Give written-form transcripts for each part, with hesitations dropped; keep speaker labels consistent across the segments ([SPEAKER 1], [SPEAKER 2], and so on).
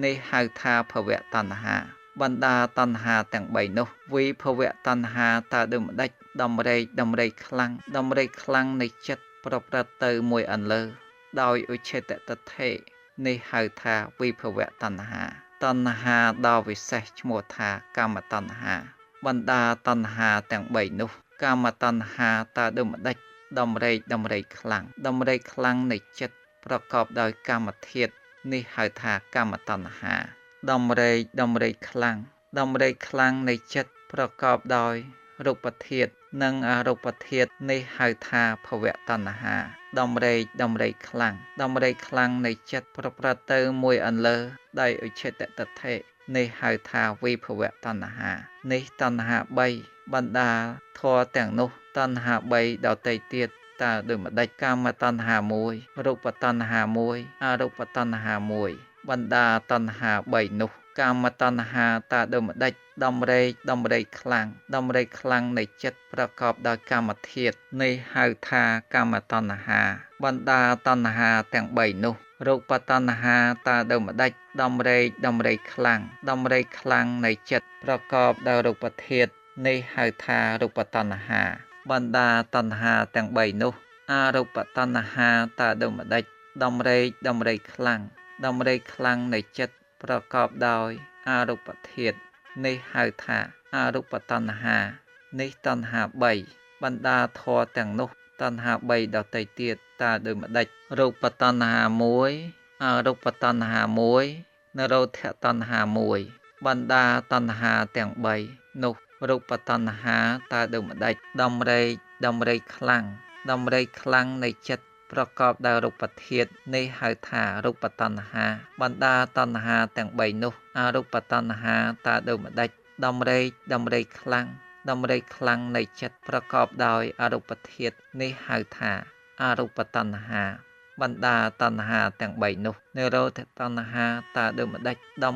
[SPEAKER 1] នេះហៅថាភវតណ្ហាបណ្ដាតណ្ហាទាំង3នោះវិភវតណ្ហាតើដូចម្ដេចដំរែកខ្លាំងនៃចិត្តប្រព្រឹត្តទៅមួយអន្លើដោយឧច្ឆេតតថេនេះហៅថាវិភវតណ្ហាដ៏វិសេសឈ្មោះថាកាមតណ្ហាបណ្ដាតណ្ហាទាំង3នោះកាមតណ្ហាតើដូចម្ដេចដំរែកខ្លាំងនៃចិត្តប្រកបដោយកាមធាតុនេះហៅថាកាមតណ្ហាដំរែកខ្លាំងនៃចិត្តប្រកបដោយរូបធាតុនិងអរូបធាតុនេះហៅថាភវតណ្ហាដំរែកខ្លាំងនៃចិត្តប្រព្រឹត្តទៅមួយអន្លើដោយឧច្ឆេតតថេនេះហៅថាវិភវតណ្ហានេះតណ្ហា3បណ្ដាធម៌ទាំងនោះតណ្ហា3ដទៃទៀតតើដូចម្ដេចកាមតណ្ហា1រូបតណ្ហា1អរូបតណ្ហា1បណ្ដាតណ្ហា3នោះកាមតណ្ហាតើដូចម្ដេចដំរែកខ្លាំងនៃចិត្តប្រកបដោយកាមធាតុនេះហៅថាកាមតណ្ហាបណ្ដាតណ្ហាទាំង3នោះរូបតណ្ហាតើដូចម្ដេចដំរែកខ្លាំងនៃចិត្តប្រកបដោយរូបធាតុនេះហៅថារូបតណ្ហាបណ្ដាតណ្ហាទាំង3នោះអរូបតណ្ហាតើដូចម្ដេចដំរែកខ្លាំងនៃចិត្តប្រកបដោយអរូបធាតុនេះហៅថាអរូបតណ្ហានេះតណ្ហា3បណ្ដាធម៌ទាំងនោះតណ្ហា3ដទៃទៀតតើដូចម្ដេចរូបតណ្ហា1អរូបតណ្ហា1និរោធតណ្ហា1បណ្ដាតណ្ហាទាំង3នោះរូបតណ្ហាតើដូចម្ដេចដំរែកខ្លាំងនៃចិត្តប្រកបដោយរូបធាតុនេះហៅថារូបតណ្ហាបណ្ដាតណ្ហាទាំង3នោះអរូបតណ្ហាតើដូចម្ដេចដំរែកខ្លាំងនៃចិត្តប្រកបដោយអរូបធាតុនេះហៅថាអរូបតណ្ហាបណ្ដាតណ្ហាទាំង3នោះនិរោធតណ្ហាតើដូចម្ដេចដំ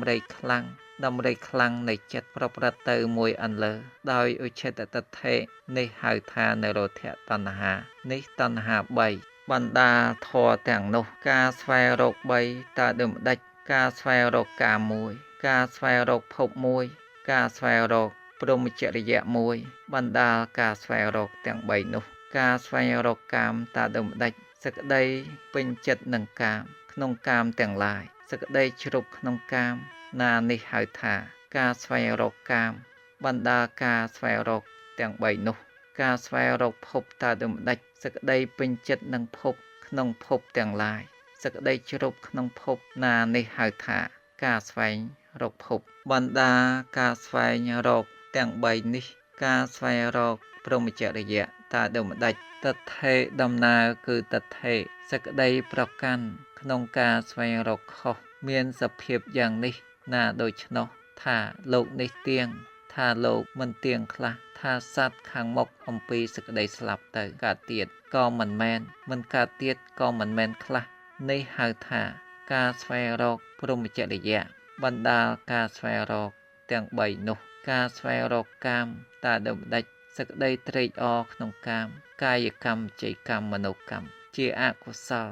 [SPEAKER 1] រែកខ្លាំងនៃចិត្តប្រព្រឹត្តទៅមួយអន្លើដោយឧច្ឆេតតថេនេះហៅថានិរោធតណ្ហានេះតណ្ហា3បណ្ដាធម៌ទាំងនោះការស្វែងរក3តើដូចម្ដេចការស្វែងរកកាម1ការស្វែងរកភព1ការស្វែងរកព្រហ្មចរិយ1បណ្ដាការស្វែងរកទាំង3នោះការស្វែងរកកាមតើដូចម្ដេចសេចក្តីពេញចិត្តនឹងកាមក្នុងកាមទាំងឡាយសេចក្តីជ្រប់ក្នុងកាមណានេះហៅថាការស្វែងរកកាមបណ្ដាការស្វែងរកទាំង3នោះការស្វែងរកភពតើដូចម្ដេចសេចក្តីពេញចិត្តនឹងភពក្នុងភពទាំងឡាយសេចក្តីជ្រប់ក្នុងភពណានេះហៅថាការស្វែងរកភពបណ្ដាការស្វែងរកទាំង3នេះការស្វែងរកព្រហ្មចរិយតើដូចម្ដេចតថេដំណើរគឺតថេសេចក្តីប្រកាន់ក្នុងការស្វែងរកខុសមានសភាពយ៉ាងនេះណាដូច្នោះថាលោកនេះទៀងថាលោកមិនទៀងខ្លះថាសត្វខាងមុខអំពីសេចក្តីស្លាប់ទៅកើតទៀតក៏មិនមែនមិនកើតទៀតក៏មិនមែនខ្លះនេះហៅថាការស្វែងរកព្រហ្មចរិយបណ្ដាការស្វែងរកទាំង3នោះការស្វែងរកកាមតើដូចម្ដេចសេចក្តីត្រេកអរក្នុងកាមកាយកម្មវិច័យកម្មមនោកម្មជាអកុសល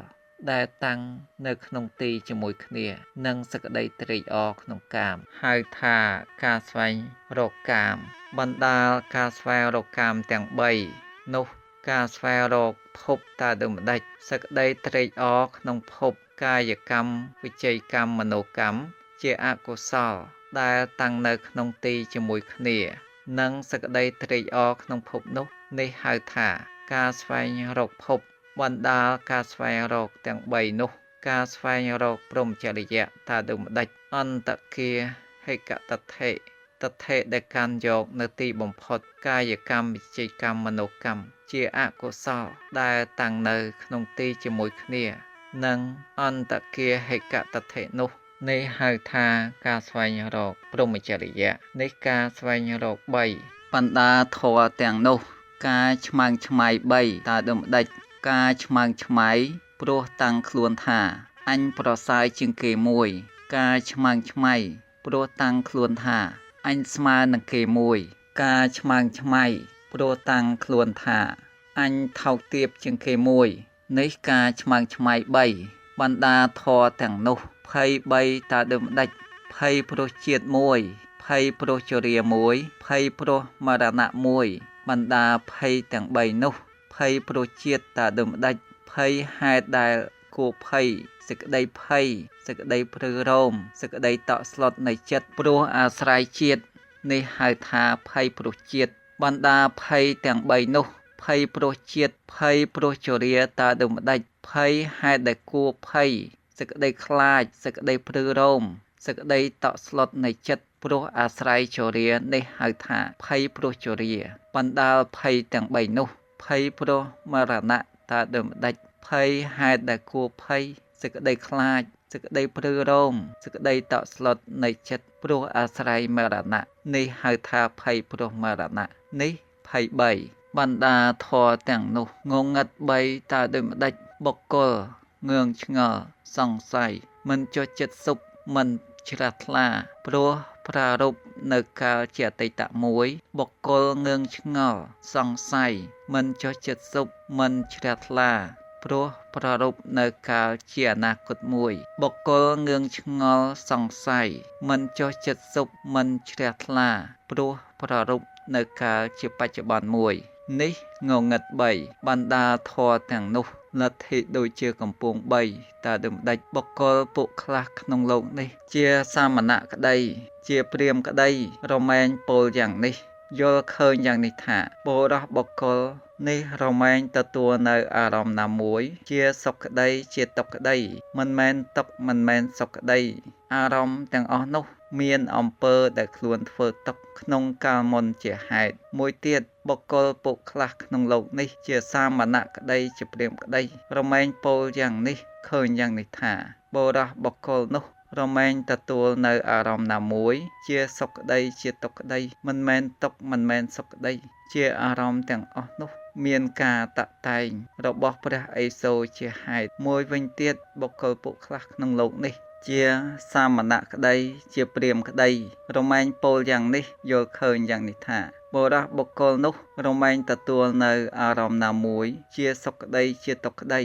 [SPEAKER 1] ដែលតាំងនៅក្នុងទីជាមួយគ្នានិងសេចក្តីត្រេកអរក្នុងកាមហៅថាការស្វែងរកកាមបណ្ដាការស្វែងរកកាមទាំង3នោះការស្វែងរកភពតើដូចម្ដេចសេចក្តីត្រេកអរក្នុងភពកាយកម្មវិច័យកម្មមនោកម្មជាអកុសលដែលតាំងនៅក្នុងទីជាមួយគ្នានិងសេចក្តីត្រេកអរក្នុងភពនោះនេះហៅថាការស្វែងរកភពបណ្ដាការស្វែងរកទាំង3នោះការស្វែងរកព្រហ្មចរិយតើដូចម្ដេចអន្តគាហិកតថេដែលកាន់យកនៅទីបំផុតកាយកម្មវិច័យកម្មមនោកម្មជាអកុសលដែលតាំងនៅក្នុងទីជាមួយគ្នានិងអន្តគាហិកតថេនោះនេះហៅថាការស្វែងរកព្រហ្មចរិយនេះការស្វែងរក3បណ្ដាធម៌ទាំងនោះការឆ្មាំងឆ្មៃ3តើដូចម្ដេចការឆ្មាំងឆ្មៃព្រោះតាំងខ្លួនថាអញប្រសើរជាងគេមួយការឆ្មាំងឆ្មៃព្រោះតាំងខ្លួនថាអញស្មើនឹងគេមួយការឆ្មាំងឆ្មៃព្រោះតាំងខ្លួនថាអញថោកទាបជាងគេមួយនេះការឆ្មាំងឆ្មៃ3បណ្ដាធម៌ទាំងនោះភ ភ័យ3តើដូចម្ដេចភ័យព្រោះជាតិ1ភ័យព្រោះជរា1ភ័យព្រោះមរណៈ1បណ្ដាភ័យទាំង3នោះភ័យព្រោះជាតិតើដូចម្ដេចភ័យហេតុដែលគួរភ័យសេចក្តីភ័យសេចក្តីព្រឺរោមសេចក្តីតក់ស្លុតនៃចិត្តព្រោះអាស្រ័យជាតិនេះហៅថាភ័យព្រោះជាតិបណ្ដាភ័យទាំង3នោះភ័យព្រោះជាតិភ័យព្រោះជរាតើដូចម្ដេចភ័យហេតុដែលគួរភ័យសេចក្តីខ្លាចសេចក្តីព្រឺរោមសេចក្តីតក់ស្លុតនៃចិត្តព្រោះអាស្រ័យជរានេះហៅថាភ័យព្រោះជរាបណ្ដាលភ័យទាំង3នោះភ័យព្រោះមរណៈតើដូចម្ដេចភ័យហេតុដែលគួរភ័យសេចក្តីខ្លាចសេចក្តីព្រឺរោមសេចក្តីតក់ស្លុតនៃចិត្តព្រោះអាស្រ័យមរណៈនេះហៅថាភ័យព្រោះមរណៈនេះភ័យ3បណ្ដាធម៌ទាំងនោះងងឹត3តើដូចម្ដេចបុគ្គលងឿងឆ្ងល់សង្ស័យមិនចុះចិត្តសុខមិនជ្រះថ្លាព្រោះប្រារព្ធនៅកាលជាអតីតមួយបុគ្គលងឿងឆ្ងល់សង្ស័យមិនចុះចិត្តសុខមិនជ្រះថ្លាព្រោះប្រារព្ធនៅកាលជាអនាគតមួយបុគ្គលងឿងឆ្ងល់សង្ស័យមិនចុះចិត្តសុខមិនជ្រះថ្លាព្រោះប្រារព្ធនៅកាលជាបច្ចុប្បន្នមួយនេះងងឹត3បណ្ដាធម៌ទាំងនោះលទ្ធិដូចជាកំពង់3តើដូចម្ដេចបុគ្គលពួកខ្លះក្នុងโลกនេះជាសាមណៈក្តីជាព្រាហ្មណ៍ក្តីរមែងពោលយ៉ាងនេះយល់ឃើញយ៉ាងនេះថាបុរសបុគ្គលនេះរមែងទទួលនៅអារម្មណ៍ណាមួយជាសុខក្តីជាទុក្ខក្តីមិនមែនទុក្ខមិនមែនសុខក្តីអារម្មណ៍ទាំងអស់នោះមានអំពើដែលខ្លួនធ្វើទុក្ខក្នុងកាលមុនជាហេតុមួយទៀតបុគ្គលពួកខ្លះក្នុងโลกនេះជាសាមណៈក្តីជាព្រាហ្មណ៍ក្តីរមែងពោលយ៉ាងនេះឃើញយ៉ាងនេះថាបុរសបុគ្គលនោះរមែងទទួលនៅអារម្មណ៍ណាមួយជាសុខក្តីជាទុក្ខក្តីមិនមែនទុក្ខមិនមែនសុខក្តីជាអារម្មណ៍ទាំងអស់នោះមានការតាក់តែងរបស់ព្រះឥសូរជាហេតុមួយវិញទៀតបុគ្គលពួកខ្លះក្នុងโลกនេះជាសាមណៈក្តីជាព្រាហ្មណ៍ក្តីរមែងពោលយ៉ាងនេះយល់ឃើញយ៉ាងនេះថាបុរសបុគ្គលនោះរមែងទទួលនៅអារម្មណ៍ណាមួយជាសុខក្តីជាទុក្ខក្តី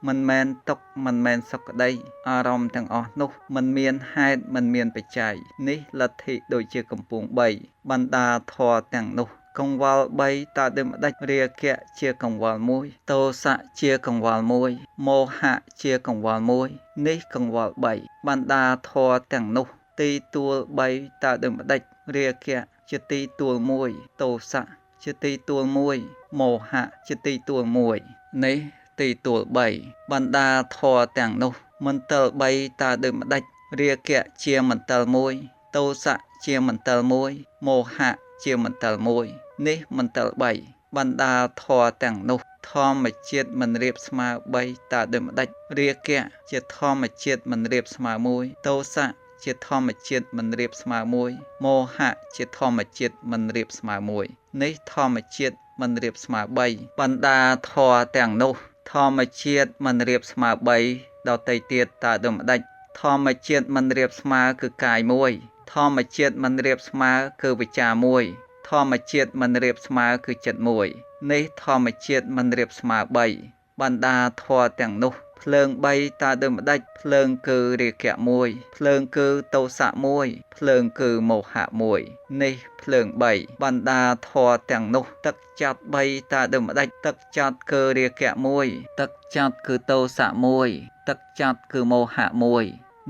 [SPEAKER 1] មិនមែនទុក្ខមិនមែនសុខក្តីអារម្មណ៍ទាំងអស់នោះមិនមានហេតុមិនមានបច្ច័យនេះលទ្ធិដូចជាកំពង់3បណ្ដាធម៌ទាំងនោះកង្វល់3តើដូចម្ដេចរាគៈជាកង្វល់មួយទោសៈជាកង្វល់មួយមោហៈជាកង្វល់មួយនេះកង្វល់3បណ្ដាធម៌ទាំងនោះទីទួល3តើដូចម្ដេចរាគៈជាទីទួលមួយទោសៈជាទីទួលមួយមោហៈជាទីទួលមួយនេះទីទួល3បណ្ដាធម៌ទាំងនោះមន្ទិល3តើដូចម្ដេចរាគៈជាមន្ទិលមួយទោសៈជាមន្ទិលមួយមោហៈជាមន្ទិលមួយនេះមន្ទិល3បណ្ដាធម៌ទាំងនោះធម្មជាតិមិនរៀបស្មើ3តើដូចម្ដេចរាគៈជាធម្មជាតិមិនរៀបស្មើមួយទោសៈជាធម្មជាតិមិនរៀបស្មើមួយមោហៈជាធម្មជាតិមិនរៀបស្មើមួយនេះធម្មជាតិមិនរៀបស្មើ3បណ្ដាធម៌ទាំងនោះធម្មជាតិមិនរៀបស្មើ3ដទៃទៀតតើដូចម្ដេចធម្មជាតិមិនរៀបស្មើគឺកាយមួយធម្មជាតិមិនរៀបស្មើគឺវិចារមួយធម្មជាតិមិនរៀបស្មើគឺចិត្តមួយនេះធម្មជាតិមិនរៀបស្មើ3បណ្ដាធម៌ទាំងនោះភ្លើង3តើដូចម្ដេចភ្លើងគឺរាគៈមួយភ្លើងគឺទោសៈមួយភ្លើងគឺមោហៈមួយនេះភ្លើង3បណ្ដាធម៌ទាំងនោះទឹកចាត់3តើដូចម្ដេចទឹកចាត់គឺរាគៈមួយទឹកចាត់គឺទោសៈមួយទឹកចាត់គឺមោហៈមួយ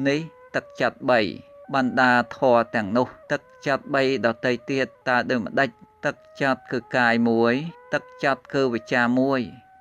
[SPEAKER 1] នេះទឹកចាត់3បណ្ដាធម៌ទាំងនោះទឹកចាត់3ដទៃទៀតតើដូចម្ដេចទឹកចាត់គឺកាយមួយទឹកចាត់គឺវិចារមួយ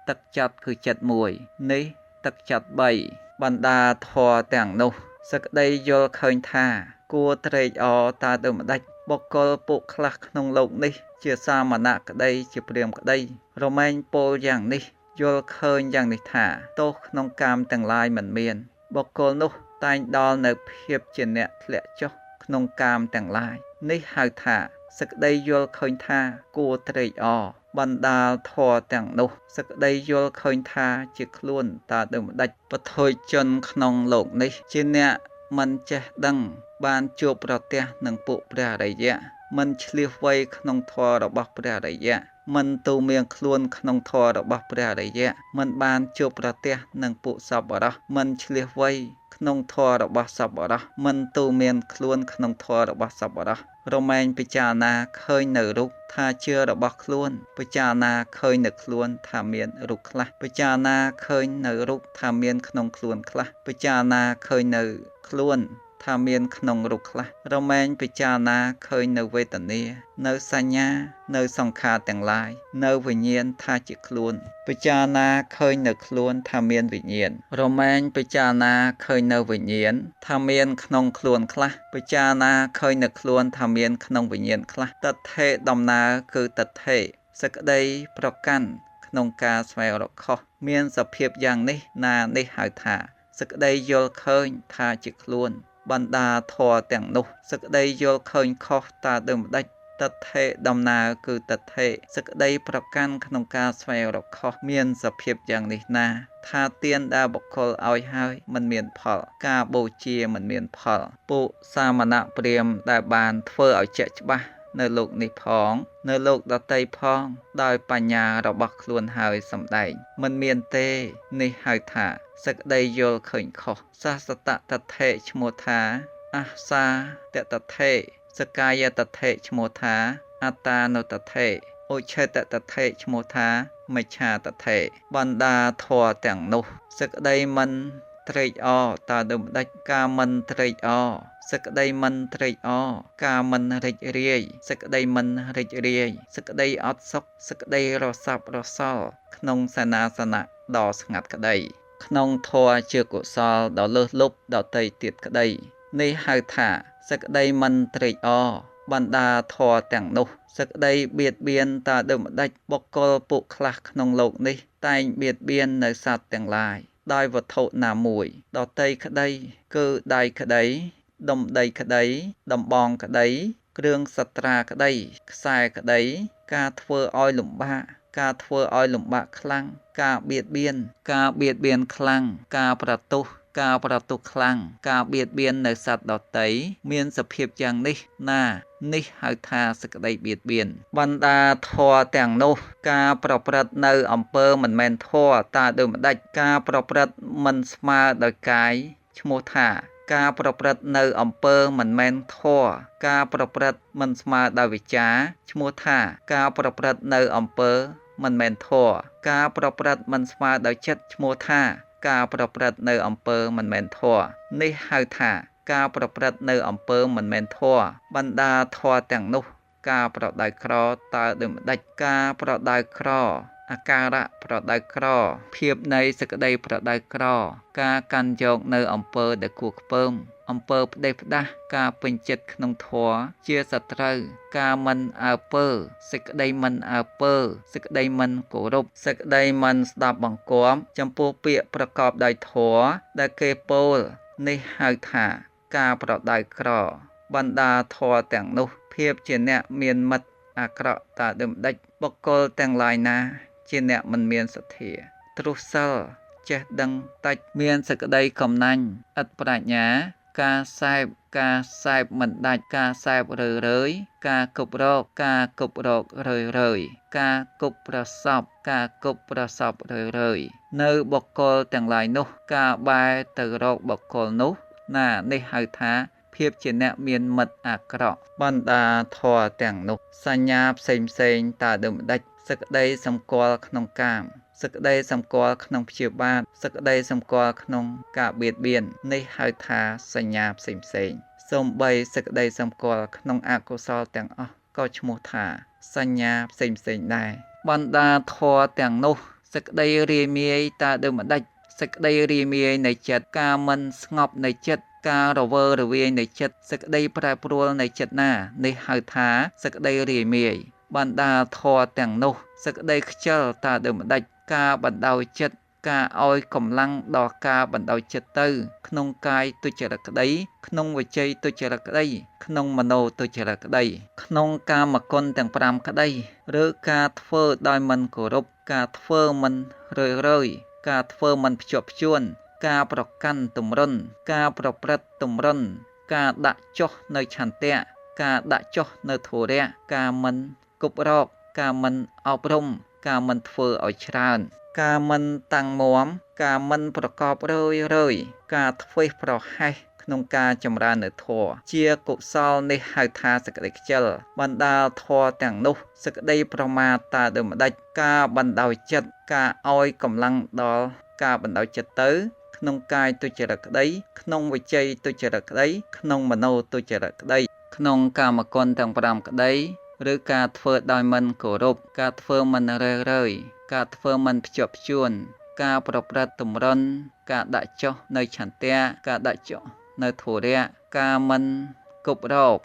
[SPEAKER 1] ទឹកចាត់គឺចិត្តមួយនេះទឹកចាត់3បណ្ដាធម៌ទាំងនោះសក្តីយល់ឃើញថាគួរត្រេកអរតើដូចម្ដេចបុគ្គលពួកខ្លះក្នុងโลกនេះជាសាមណៈក្តីជាព្រាហ្មណ៍ក្តីរមែងពោលយ៉ាងនេះយល់ឃើញយ៉ាងនេះថាទោសក្នុងកាមទាំងឡាយមិនមានបុគ្គលនោះតែងដល់នៅភាពជាអ្នកធ្លាក់ចុះក្នុងកាមទាំងឡាយនេះហៅថាសក្តីយល់ឃើញថាគួរត្រេកអរបណ្ដាលធម៌ទាំងនោះសក្តីយល់ឃើញថាជាខ្លួនតើដូចម្ដេចពធុជនក្នុងโลกនេះជាអ្នកមិនចេះដឹងបានជួបប្រទះនឹងពួកព្រះអរិយៈមិនឆ្លៀសវៃក្នុងធម៌របស់ព្រះអរិយៈមិនទូមៀងខ្លួនក្នុងធម៌របស់ព្រះអរិយៈមិនបានជួបប្រទះនឹងពួកសប្បុរសមិនឆ្លៀសវៃ ក្នុងធម៌របស់សប្បុរសមិនទូមានខ្លួនក្នុងធម៌របស់សប្បុរសរមែងពិចារណាឃើញនៅរូបថាជារបស់ខ្លួនពិចារណាឃើញនៅខ្លួនថាមានរូបខ្លះពិចារណាឃើញនៅរូបថាមានក្នុងខ្លួនខ្លះពិចារណាឃើញនៅខ្លួនថាមានក្នុងរូបខ្លះរមែងពិចារណាឃើញនៅវេទនានៅសញ្ញានៅសង្ខារទាំងឡាយនៅវិញ្ញាណថាជាខ្លួនពិចារណាឃើញនៅខ្លួនថាមានវិញ្ញាណរមែងពិចារណាឃើញនៅវិញ្ញាណថាមានក្នុងខ្លួនខ្លះពិចារណាឃើញនៅខ្លួនថាមានក្នុងវិញ្ញាណខ្លះតថេដំណើរគឺតថេសេចក្តីប្រកាន់ក្នុងការស្វែងរកខុសមានសភាពយ៉ាងនេះណានេះហៅថាសេចក្តីយល់ឃើញថាជាខ្លួនបណ្ដាធម៌ទាំងនោះសេចក្តីយល់ឃើញខុសតើដូចម្ដេចតថេដំណើរគឺតថេសេចក្តីប្រកាន់ក្នុងការស្វែងរកខុសមានសភាពយ៉ាងនេះណាថាទានដែលបុគ្គលឲ្យហើយមិនមានផលការបូជាមិនមានផលពួកសាមណៈព្រាហ្មណ៍ដែលបានធ្វើឲ្យជាក់ច្បាស់នៅលោកនេះផងនៅលោកដតីផងដោយបញ្ញារបស់ខ្លួនហើយសម្ដែងមិនមានទេនេះហៅថាសេចក្តីយល់ឃើញខុសសាសតតថេឈ្មោះថាអសាតតថេសកាយតថេឈ្មោះថាអត្តានុតថេឧច្ឆេតតថេឈ្មោះថាមិច្ឆាតថេបណ្ដាធម៌ទាំងនោះសេចក្តីមិនត្រេកអរតើដូចម្ដេចការមិនត្រេកអរសេចក្តីមិនត្រេកអរការមិនរីករាយសេចក្តីមិនរីករាយសេចក្តីអត់សុខសេចក្តីរស័ព្ទរសល់ក្នុងសេនាសនៈដ៏ស្ងាត់ក្តីក្នុងធម៌ជាកុសលដ៏លើសលប់ដតីទៀតក្តីនេះហៅថាសេចក្តីមិនត្រេកអរបណ្ដាធម៌ទាំងនោះសេចក្តីបៀតបៀនតើដូចម្ដេចបុគ្គលពួកខ្លះក្នុងโลกនេះតែងបៀតបៀននៅសត្វទាំងឡាយដោយវត្ថុណាមួយដតីក្តីគឺដៃក្តីដុំដីក្តីដំបងក្តីគ្រឿងសត្រាក្តីខ្សែក្តីការធ្វើឲ្យលំបាកការធ្វើឲ្យលំបាកខ្លាំងការបៀតបៀនខ្លាំងការប្រទោសខ្លាំងការបៀតបៀននៅសត្វដតីមានសភាពយ៉ាងនេះណានេះហៅថាសេចក្តីបៀតបៀនបណ្ដាធម៌ទាំងនោះការប្រព្រឹត្តនៅអំពើមិនមែនធម៌តើដូចម្ដេចការប្រព្រឹត្តមិនស្មើដោយកាយឈ្មោះថាការប្រព្រឹត្តនៅអំពើមិនមែនធម៌ការប្រព្រឹត្តមិនស្មើដោយវិជ្ជាឈ្មោះថាការប្រព្រឹត្តនៅអំពើមិនមែនធម៌ការប្រព្រឹត្តមិនស្មើដោយចិត្តឈ្មោះថាការប្រព្រឹត្តនៅអំពើមិនមែនធម៌នេះហៅថាការប្រព្រឹត្តនៅអំពើមិនមែនធម៌បណ្ដាធម៌ទាំងនោះការប្រដៅក្រតើដូចម្ដេចការប្រដៅក្រអាការៈប្រដៅក្រភាពនៃសេចក្តីប្រដៅក្រការកាន់យកនៅអំពើដែលគួរខ្ពើមអំពើផ្ដេសផ្ដាស់ការពេញចិត្តក្នុងធម៌ជាសត្រូវការមិនអើពើសេចក្តីមិនអើពើសេចក្តីមិនគោរពសេចក្តីមិនស្ដាប់បង្គាប់ចំពោះពាក្យប្រកបដោយធម៌ដែលគេពោលនេះហៅថាការប្រដៅក្របណ្ដាធម៌ទាំងនោះភាពជាអ្នកមានមិត្តអាក្រក់តើដូចម្ដេចបុគ្គលទាំងឡាយណាជាអ្នកមិនមានសទ្ធាទ្រុសិលចេះដឹងតិចមានសេចក្តីកំណាញ់ឥតប្រាជ្ញាការសែបមិនដាច់ការសែបរើយការគប់រករើយការគប់ប្រសពរើយនៅបុគ្គលទាំងឡាយនោះការបែរទៅរកបុគ្គលនោះណានេះហៅថាភាពជាអ្នកមានមិត្តអាក្រក់បណ្ដាធម៌ទាំងនោះសញ្ញាផ្សេងតើដូចម្ដេចសេចក្តីសម្គាល់ក្នុងកាមសេចក្តីសម្គាល់ក្នុងព្យាបាទសេចក្តីសម្គាល់ក្នុងការបៀតបៀននេះហៅថាសញ្ញាផ្សេងសូម្បីសេចក្តីសម្គាល់ក្នុងអកុសលទាំងអស់ក៏ឈ្មោះថាសញ្ញាផ្សេងដែរបណ្ដាធម៌ទាំងនោះសេចក្តីរាមាយតើដូចម្ដេចសេចក្តីរាមាយនៃចិត្តការមិនស្ងប់នៃចិត្តការរវើរវាយនៃចិត្តសេចក្តីប្រែប្រួលនៃចិត្តណានេះហៅថាសេចក្តីរាមាយបណ្ដាធម៌ទាំងនោះសេចក្តីខ្ជិលតើដូចម្ដេចការបណ្ដោយចិត្តការឲ្យកម្លាំងដល់ការបណ្ដោយចិត្តទៅក្នុងកាយទុច្ចរិតក្តីក្នុងវចីទុច្ចរិតក្តីក្នុងមโนទុច្ចរិតក្តីក្នុងកាមគុណទាំង5ក្តីឬការធ្វើដោយមិនគោរពការធ្វើមិនរើយការធ្វើមិនភ្ជាប់ភ្ជួនការប្រកាន់ទម្រុនការប្រព្រឹត្តទម្រុនការដាក់ចុះនៅឆន្ទៈការដាក់ចុះនៅធុរៈការមិនគប់រកការមិនអប់រំការមិនធ្វើឲ្យច្រើន ការមិនតាំងមាំការមិនប្រកបរើយការធ្វេសប្រហែសក្នុងការចម្រើននៅធម៌ជាកុសលនេះហៅថាសេចក្តីខ្ជិលបណ្ដាលធម៌ទាំងនោះសេចក្តីប្រមាទតើដូចម្ដេចការបណ្ដោយចិត្តការឲ្យកម្លាំងដល់ការបណ្ដោយចិត្តទៅក្នុងកាយទុច្ចរិតក្តីក្នុងវិជ័យទុច្ចរិតក្តីក្នុងមโนទុច្ចរិតក្តីក្នុងកាមគុណទាំង5ក្តីឬការធ្វើដោយមិនគោរពការធ្វើមិនរើយការធ្វើមិនភ្ជាប់ភ្ជួនការប្រព្រឹត្តទម្រន់ការដាក់ចុះនៅឆន្ទៈការដាក់ចុះនៅធុរៈការមិនគប់រោប